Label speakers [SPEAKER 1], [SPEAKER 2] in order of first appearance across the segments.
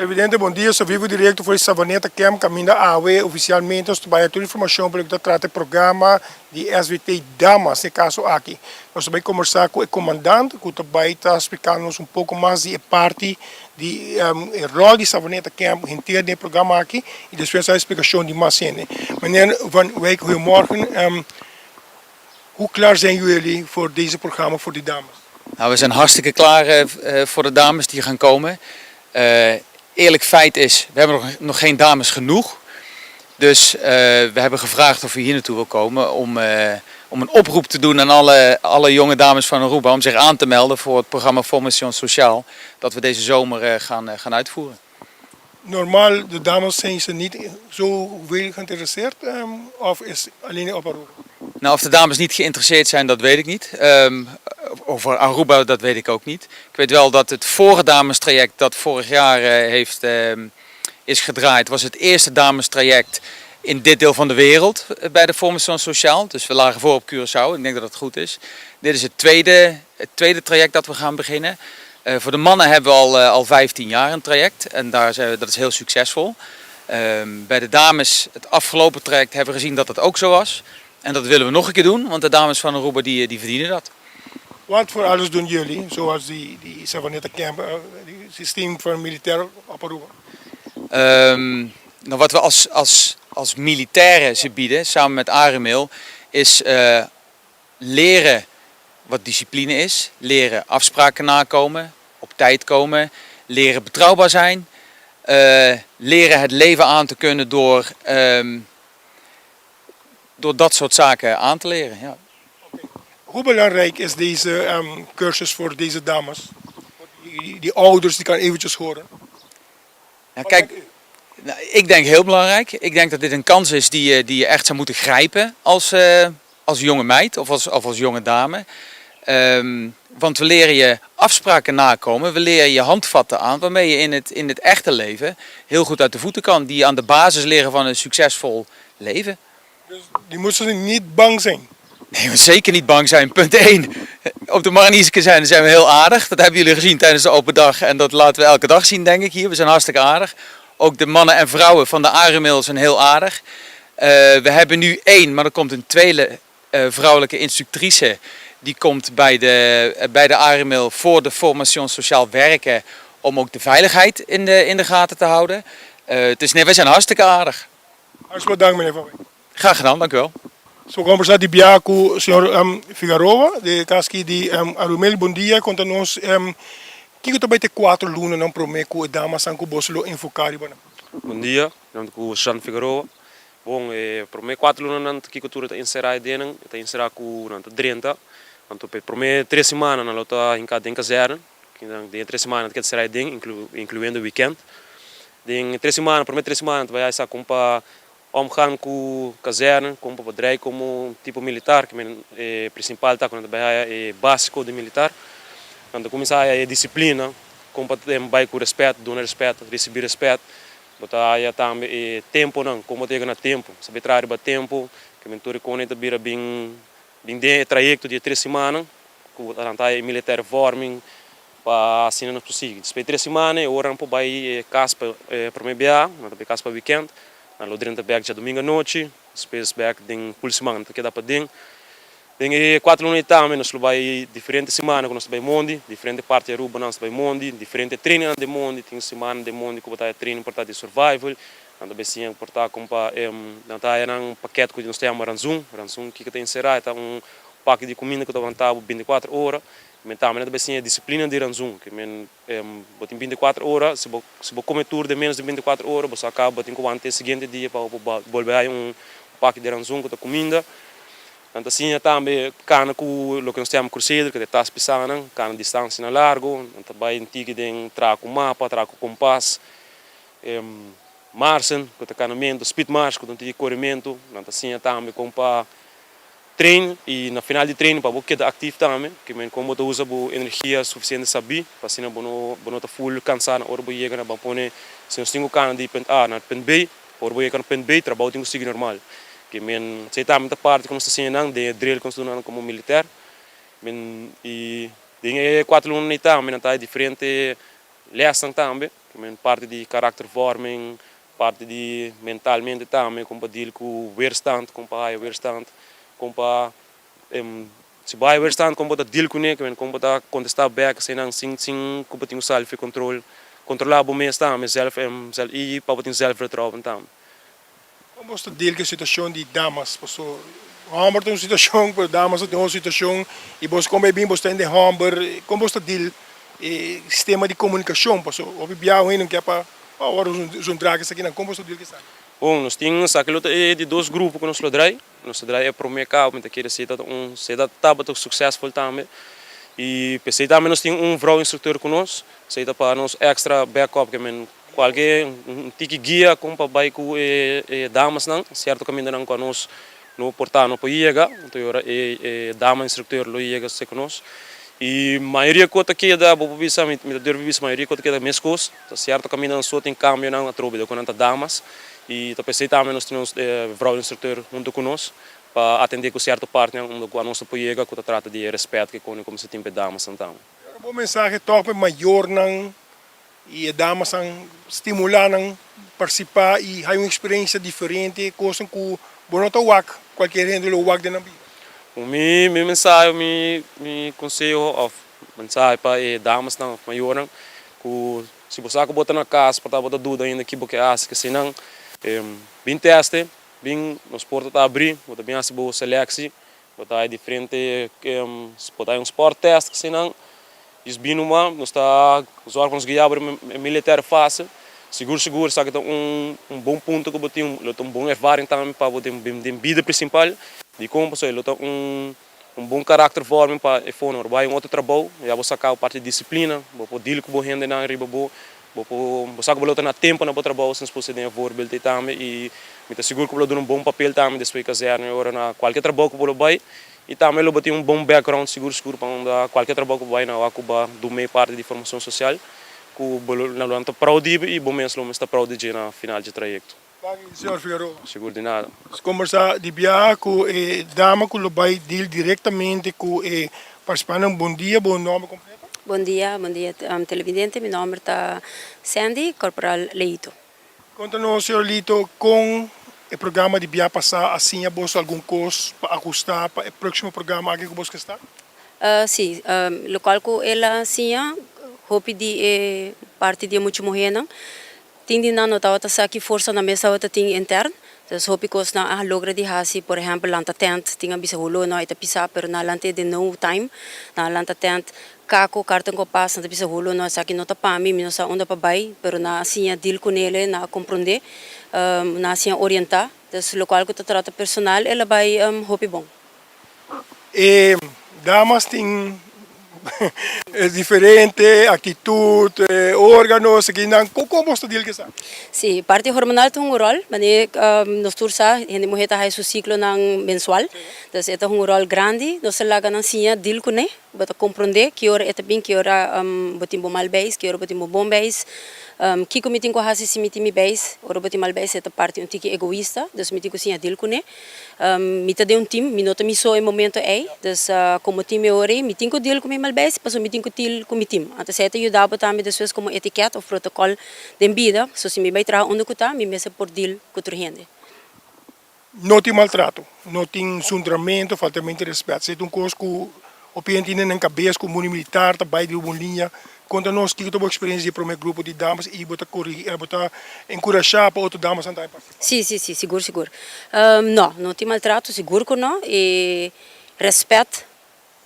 [SPEAKER 1] Presidente, bom dia. Sou vivo direto foi Savaneta Camp, caminho da AUE, oficialmente. Estou toda a informação para que trata o programa de SVT Damas, nesse caso aqui. Nós vamos conversar com o comandante, que também está explicando-nos pouco mais de parte de rol de Savaneta Camp inteiro no programa aqui e depois a explicação de mais cena. Meneer Van Wijk, goedemorgen. Hoe klaar zijn jullie voor deze programma voor de dames?
[SPEAKER 2] Nou, we zijn hartstikke klaar voor de dames die gaan komen. Eerlijk feit is, we hebben nog geen dames genoeg. Dus we hebben gevraagd of u hier naartoe wil komen om een oproep te doen aan alle jonge dames van Aruba om zich aan te melden voor het programma Formation Sociaal dat we deze zomer gaan uitvoeren.
[SPEAKER 1] Normaal, de dames zijn ze niet zo veel geïnteresseerd of is alleen op Aruba?
[SPEAKER 2] Nou, of de dames niet geïnteresseerd zijn, dat weet ik niet. Over Aruba, dat weet ik ook niet. Ik weet wel dat het vorige damestraject dat vorig jaar is gedraaid, was het eerste damestraject in dit deel van de wereld bij de Formation Sociaal. Dus we lagen voor op Curaçao. Ik denk dat het goed is. Dit is het tweede traject dat we gaan beginnen. Voor de mannen hebben we al 15 jaar een traject en dat is heel succesvol. Bij de dames, het afgelopen traject, hebben we gezien dat dat ook zo was. En dat willen we nog een keer doen, want de dames van Aruba die verdienen dat.
[SPEAKER 1] Wat voor alles doen jullie, zoals die Savaneta Camp, het systeem van militair op Aruba?
[SPEAKER 2] Nou, wat we als militairen ze bieden, samen met Arimeel, is leren wat discipline is, leren afspraken nakomen, op tijd komen, leren betrouwbaar zijn, leren het leven aan te kunnen door dat soort zaken aan te leren. Ja.
[SPEAKER 1] Hoe belangrijk is deze cursus voor deze dames? Die ouders die kan eventjes horen.
[SPEAKER 2] Ja, kijk, nou, ik denk heel belangrijk. Ik denk dat dit een kans is die je echt zou moeten grijpen als jonge meid of als jonge dame. Want we leren je afspraken nakomen, we leren je handvatten aan waarmee je in het echte leven heel goed uit de voeten kan. Die je aan de basis leren van een succesvol leven.
[SPEAKER 1] Dus die moeten niet bang zijn?
[SPEAKER 2] Nee, we zeker niet bang zijn. Punt 1. Op de Mariniske zijn we heel aardig. Dat hebben jullie gezien tijdens de open dag en dat laten we elke dag zien, denk ik hier. We zijn hartstikke aardig. Ook de mannen en vrouwen van de Arimeel zijn heel aardig. We hebben nu 1, maar er komt een tweede vrouwelijke instructrice. Die komt bij de Arimeel voor de Formation Sociaal werken om ook de veiligheid in de gaten te houden. Dus nee, wij zijn hartstikke aardig.
[SPEAKER 1] Hartelijk bedankt, meneer Van Wijk.
[SPEAKER 2] Graag gedaan, dank u wel.
[SPEAKER 1] So conversar de Biaco, senhor Figueroa, de casqui de Arumel, bom dia, conta-nos que também tem 4 lunas não prometo damas sanco boslo enfocar ibana.
[SPEAKER 3] Bom dia, nome do Jean Figueroa. Bom, prometo 4 lunas não que cultura está encerrada dentro, está encerrada com não 30. Então prometo 3 semanas na luta em cada zero, que de 3 semanas que encerrada dentro, incluindo o weekend. De 3 semanas, prometo 3 semanas vai essa compa omgaan com kazerne, com o bedrijf como tipo militar, que é principal tá quando é básico de militar. Quando começar a disciplina, com vai com respeito, dar respeito, receber respeito. Botar aí também tempo não, como ter na tempo, saber trabalhar tempo, que mentor com ele também bem de trajecto de 3 semanas, com a militar forming para assim não possível. Depois 3 semanas, ora não vai caspa para me bia, não vai caspa weekend. Na Lodrenta Berg já domingo à noite, depois Berg tem pulsemana que dá para dentro. Tem 4 lunas também, nós vai diferentes semanas, nós vai Mondi, diferente parte de Aruba nós vai Mondi, diferente treino de Mondi, tem semana de Mondi que botar treino para de survival, anda bem sim portar com para um paquete que nós temos ranzum que tem será tá pacote de comida que tá 24 horas. Men também bem sim disciplina de ranzum, que men botem 24 horas, se você comer tudo de menos de 24 horas, você acaba botem com o ante seguinte dia para volver a pacote de ranzum que tá comida. Então assim também cana com o que nós temos cruzeiro, que está pisando, cana distância na largo, então vai antigo de trago mapa, trago compass, marchen, que tá caminhando, speed march, que tem corrimento, então assim também com para treino e na final de treino para você ativo também, que men como tu usa boa energia suficiente saber, para assim não tá full cansado, hora boa chega na bampone, se nós temos cana de pen A na pen B, hora boa chega na pen B, trabalho tem que seguir normal. Que men sei também da parte que nós estamos de drill que nós estamos como militar, men e tem 4 lunas também, tá diferente lesson também, que men parte de karaktervorming, parte de mentalmente também, como deal com weerstand, com para weerstand, com para se vai weerstand, como para deal com ele, que men como para contestar back, sem como tem o self control, controlar o mês também, zelf e para ter zelfvertrouwen também.
[SPEAKER 1] Como você deal com a situação de damas? Passo, Hamburg tem uma situação, para damas tem uma situação, e você como é bem você tem de Hamburg, como você deal sistema de comunicação? Passo, o bibiao aí não quer para agora os dragas aqui não, como você deal com isso?
[SPEAKER 3] Bom, nós temos aquilo de dois grupos que nós lodrai. Nós lodrai é para o mercado, mas aqui se dá tábua succesvol também. E pensei também nós temos vrouw instrutor conosco, se dá para nós extra backup que men qualquer tiki guia com para vai com damas não, certo caminho não conosco no portal no poiega, então agora dama instrutor lo iega se conosco. E maioria coisa que da população me deu vista maioria coisa que da mescos, certo caminho não só tem câmbio não a trobe com anta damas. E então pensei também nós temos vrouw instrutor junto conosco para atender com certo partner onde com a nossa poiega que trata de respeito que como se tem damas então.
[SPEAKER 1] Um bom mensagem top maior não e a damas são estimular não participar e ter uma experiência diferente, coisa que bonota wak, qualquer rende o wak de na vida.
[SPEAKER 3] O meu mensagem, meu conselho, mensagem para damas não maior não, que se você botar na casa para botar dúvida ainda que porque acha que se não bem teste, bem nos portas a abrir, botar bem assim boa seleção, botar diferente, botar um sport test que se não, isso bem numa, nós está os órgãos que abrem militar fácil, seguro sabe que bom ponto que botar bom ervaring também para botar bem vida principal, de como você luta bom caráter forma para e for vai outro trabalho, já vou sacar a parte de disciplina, vou poder com rende na riba vou sacar botar na tempo na trabalho sem se ter voorbeeld também e me tá seguro que vou dar bom papel também depois casar agora na qualquer trabalho que vou vai e também eu botei bom background seguro para onde qualquer trabalho que vai na Acuba do meio parte de formação social que na lanta proud e bom mesmo está proud de na final de trajeto.
[SPEAKER 1] Senhor Figueroa.
[SPEAKER 3] Seguro de nada.
[SPEAKER 1] Conversar de viagem com a dama que vai deal diretamente com o participante. Bom dia, bom nome completo.
[SPEAKER 4] Bom dia, televidente. Meu nome é Sandy Corporal Leito.
[SPEAKER 1] Conta-nos, senhor Lito, com o programa de viagem passar assim, você algum curso para ajustar para o próximo programa que você está?
[SPEAKER 4] Sim, local que ela assim, hope de parte de muito morrer não. Tem na nota outra aqui força na mesa outra tem interno. Então hope que os na logra de hasi, por exemplo, lanta tent, tinha bisa holo não ita pisa, pero na lante de no time, na lanta tent kako cartão ko passa na bisa holo não sa aqui nota pa mim não sa onda pa bai, pero na assim deal com ele na compreender, na assim orientar. Então local que trata personal, ela vai hope bom.
[SPEAKER 1] E damas têm é diferente, atitude, órgãos, que não, como você diz que sabe?
[SPEAKER 4] Sim, parte hormonal tem rol, mas nós tursa, a mulher está aí seu ciclo mensual, então é um rol grande, nós laga na sinha deal com ele, para compreender que hora é bem, que hora botim mal base, que hora botim bom base, que como tem que fazer se meter me base, hora botim mal base é parte um tique egoísta, então me tem que sinha deal com ele, me tá de um time, me nota me só em momento aí, então como time hora, me tem que deal com me mal base, passo me tem que deal com me time, então se é ajudar também depois como etiqueta ou protocolo de vida, se me vai trazer onde que tá, me mesa por deal com outra gente.
[SPEAKER 1] Não tem maltrato, não tem sundramento, falta de respeito. Se é coisa que o cliente tem na cabeça, como o militar, também de uma linha, conta-nos que a experiência para o meu grupo de damas e botar corrigir, botar encorajar para outras damas a participar.
[SPEAKER 4] Sim, seguro. Não tem maltrato, seguro que não, e respeito,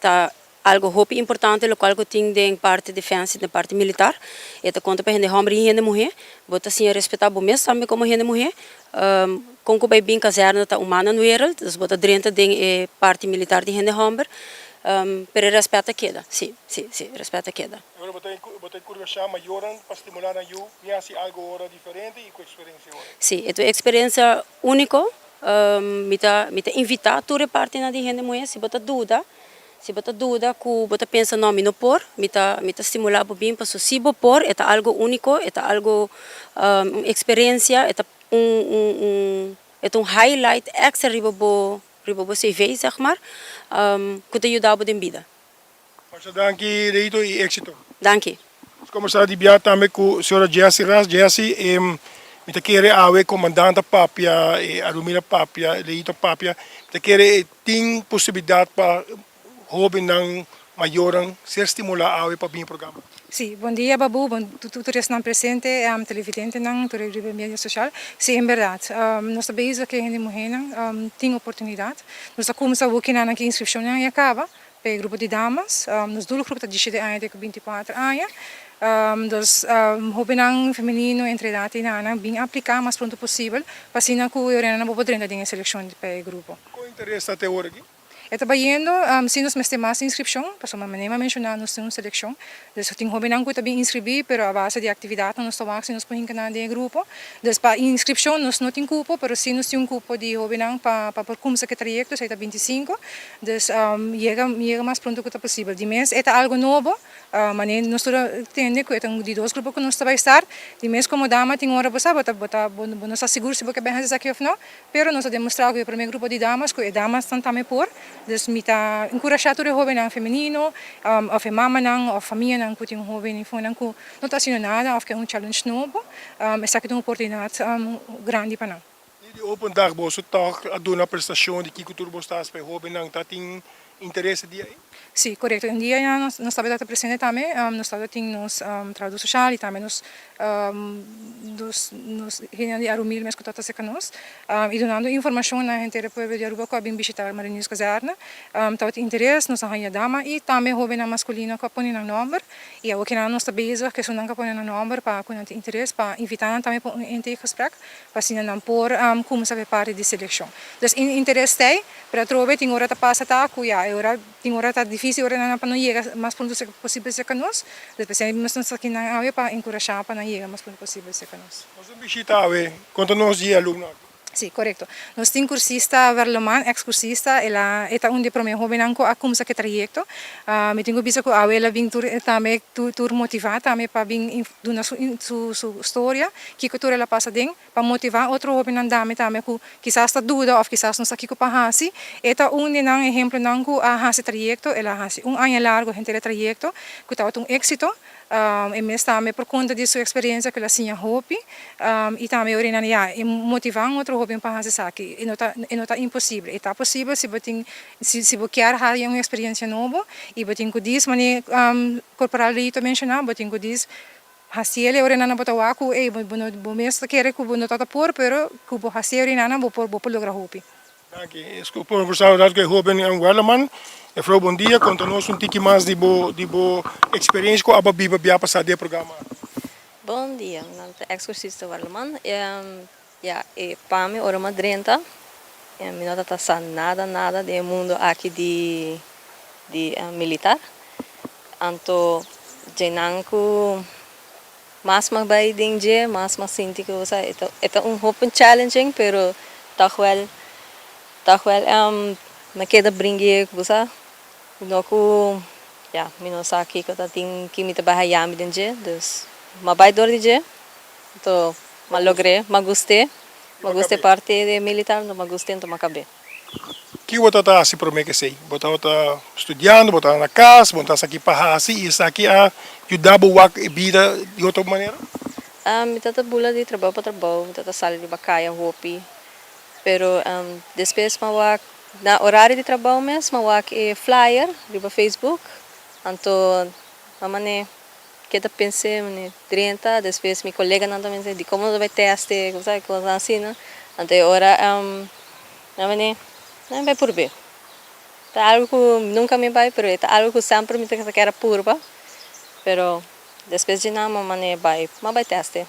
[SPEAKER 4] tá algo muito importante, o qual que tem de parte de defesa, de parte militar, e tá conta para gente homem e gente mulher, botar assim respeitar o mesmo também como gente mulher, com que vai bem caserna tá humana no world, então botar dentro de parte militar de gente homem, pero respeita queda, sim, respeita queda.
[SPEAKER 1] Agora botar encorajar maior para estimular a you, e algo agora diferente e com experiência agora.
[SPEAKER 4] Sim, é uma experiência única, me tá invitar a toda parte na de gente mulher, se botar dúvida, que você pensa não, não por, me tá estimular bem, para se por, é algo único, é algo experiência, é highlight extra riba você vê, zeg maar, que te ajuda a vida.
[SPEAKER 1] Mas danke, Reito, e êxito.
[SPEAKER 4] Danke.
[SPEAKER 1] Começar de biar também com a senhora Jessie Ras. Jessie, me querer awe comandante papia, Arumila papia, Leito papia, me querer tem possibilidade para hobby ng mayoran ser estimular awe para bem programa.
[SPEAKER 5] Sim, bom dia, Babu. Bom, tu estás presente, televidente, tu de mídia social. Sim, é verdade. Nós sabemos que a gente mulher tem oportunidade. Nós estamos a working na inscrição e acaba. Para o grupo de damas, nós do grupo de 17 anos com 24 anos. Nós hobby feminino entre idade e nana, bem aplicar mais pronto possível, para assim que eu não vou poder entrar em seleção para o grupo.
[SPEAKER 1] Qual interesse até agora aqui?
[SPEAKER 5] Está indo, se nós temos inscrição, para uma maneira mencionar, nós temos seleção. Então, tem hobby que também inscrever, mas a base de atividade nós estamos nós podemos entrar em grupo. Então, para inscrição nós não temos cupo, mas sim nós temos cupo de hobby para começar o trajecto, seja 25. Então, chega mais pronto que possível. De mês, é algo novo, mas nós entendemos que é de dois grupos que nós estamos a estar. De mês, como dama, tem hora para nós assegurar se você bem fazer aqui ou não, mas nós demonstramos que o primeiro grupo de damas, que damas estão também por. Dus mita encorajar todo jovem nang feminino, of mama nang of família nang kuti jovem e foi nang ku não está sendo nada, of que challenge novo, essa que tem uma oportunidade grande para nós.
[SPEAKER 1] De open dag boso toch a doen a prestação de que cultura bostas para jovem nang tating interesse dia aí.
[SPEAKER 5] Sim, correto. Um dia nós estamos presente também, nós estamos nos trabalho social e também nos de Arumil mesmo que está nós e dando informação na gente do povo de Aruba que vem visitar Marinhos Casarna, tava interesse nos arranha dama e também jovem masculino que põe no número e o que nós estamos bezig que são que põe no número para com interesse para invitar também para um gesprek para assim não por como saber parte de seleção. Dus interesse tem para trover tem hora tá passa tá cuia hora tem hora tá difícil hora não para não chegar mais pronto possível se conosco depois nós estamos aqui na área para encorajar para não chegar mais pronto possível se conosco.
[SPEAKER 1] Nós vamos visitar awe, conta-nos de aluno.
[SPEAKER 5] Sim, correto. Nós temos cursista Verloman, ex-cursista, ela é onde para mim jovem anco a começar que trajeto. Me tenho visto que ela vem também tur motivar também para vir dar sua história, que cultura ela passa dentro, para motivar outro jovem andame também que quizás está dúvida ou quizás não está aqui para hasi. Eta onde não exemplo não que a hasi trajeto, ela hasi ano largo gente de trajeto, que está um êxito. E mesmo também por conta de sua experiência que ela tinha hobby e também orientar e motivar outro hobby para fazer isso aqui e não está impossível e está possível se você quer ter uma experiência nova e você que diz mas corporal ali também mencionar você que diz hasil orientar na botawa ku bo mesmo quer que não está por pero que bo hasil orientar bo por lograr hobby.
[SPEAKER 1] Dank je. Desculpa por saber que jovem é Guardaman. Efrou, bom dia. Conta-nos tique mais de bo experiência com a Biba Bia passar de programa.
[SPEAKER 6] Bom dia, meu nome é ex-cursista Warloman. Para mim, ora madrenta, não está passando nada do mundo aqui de militar. Então, jenangku mas magbay din je, mas sinti ko sa ito open challenging pero takwel me queda brinque ko sa Noku, minosaki ko tating kimita bahayami din je, dus mabay dor di je, to malogre, maguste parte de militar, no maguste to makabe.
[SPEAKER 1] Que você está assim para mim que sei, você está estudando, você está na casa, você está aqui para assim e está aqui a ajudar a vida de outra maneira.
[SPEAKER 6] Me tata bula de trabalho para trabalho, me tata sali de bacaya, hopi, pero depois mawak na horário de trabalho mesmo, mawak flyer di ba Facebook, anto mamane kita pensei mane 30, depois mi colega não também de como vai teste, coisa assim, né? Ante ora mamane não vai por ver. Tá algo que nunca me vai, pero tá algo que sempre me quer purba, pero depois de não mamane vai teste,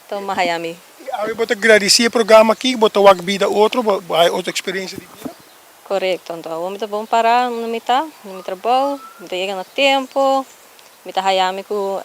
[SPEAKER 6] então mahayami.
[SPEAKER 1] Aí você agradecer o programa aqui, você vai vida outra experiência de vida.
[SPEAKER 6] Correto, então vamos bom parar no meu trabalho, me chega no tempo, me hayami ko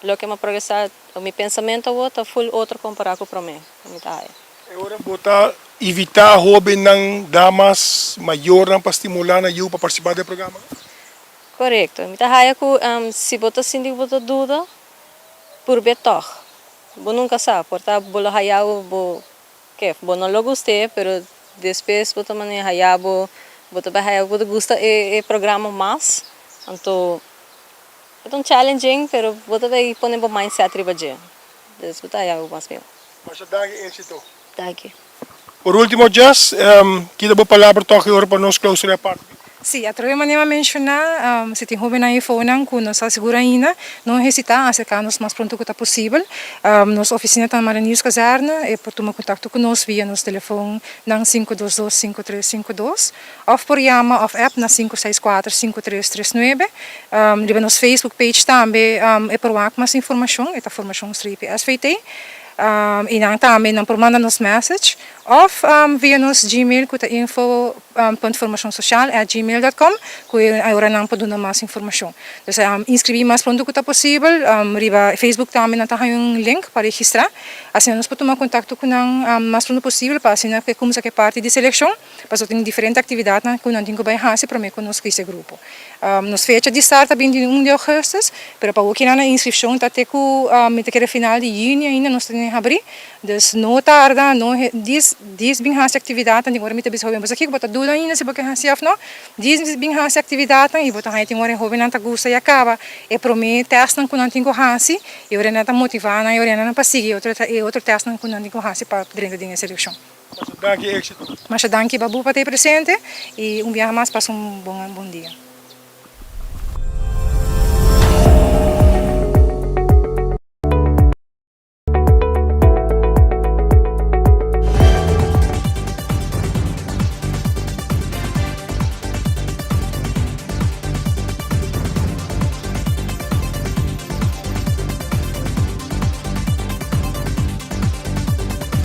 [SPEAKER 6] lo que me progressar, o meu pensamento está full outro comparado com mim, me haya.
[SPEAKER 1] Agora você evitar hobby ng damas maior para estimular na para participar do programa.
[SPEAKER 6] Correto, me haya ko se você sindi você dúvida, por betor, você nunca sabe, porta bola hayao bo que bo não lo guste, pero depois você também hayabo, você vai hayabo, você gosta programa mais, então Então challenging, pero bota daí põe para mindset riba dia. Dus bota aí algo mais meu.
[SPEAKER 1] Mas dá êxito.
[SPEAKER 6] Daqui.
[SPEAKER 1] Por último, Jess, kita ba palavra toque ora para nós close a parte?
[SPEAKER 5] Sim, através de maneira mencionar, se tem jovem na iPhone, que nos assegura ainda, não hesitar a acercar-nos mais pronto que possível. Nossa oficina está na Marinhos Caserna, e pode tomar contato conosco via nosso telefone na 522-5352, ou por chama ou app na 564-5339. Liba nosso Facebook page também, é por lá mais informação, é a formação strip SVT. E também não por mandar nos message, ou via nosso Gmail, que é info.formaçãosocial@gmail.com, que agora não pode dar mais informação. Então, inscrever mais pronto que possível, riba Facebook também não tem link para registrar, assim nós podemos tomar contato com mais pronto possível, para assim que como que parte de seleção, para tem diferentes atividades que nós temos que fazer para conosco esse grupo. Nos fecha de start também de 1 de agosto, para o que na inscrição até que final de junho ainda nós temos que abrir, dus no tarda, no dies bing hasi atividade, agora me tebis hoben, mas aqui bota dula ainda se boca hasi afno, dies bing hasi atividade, e bota haiti ngore hoben anta gusta e acaba, e prome testan com antingo hasi, e ora nata motivana, e ora nata pasigi, outro testan com antingo hasi para dentro da seleção.
[SPEAKER 1] Mas dá êxito.
[SPEAKER 5] Mas danke babu para ter presente e dia mais passa bom dia.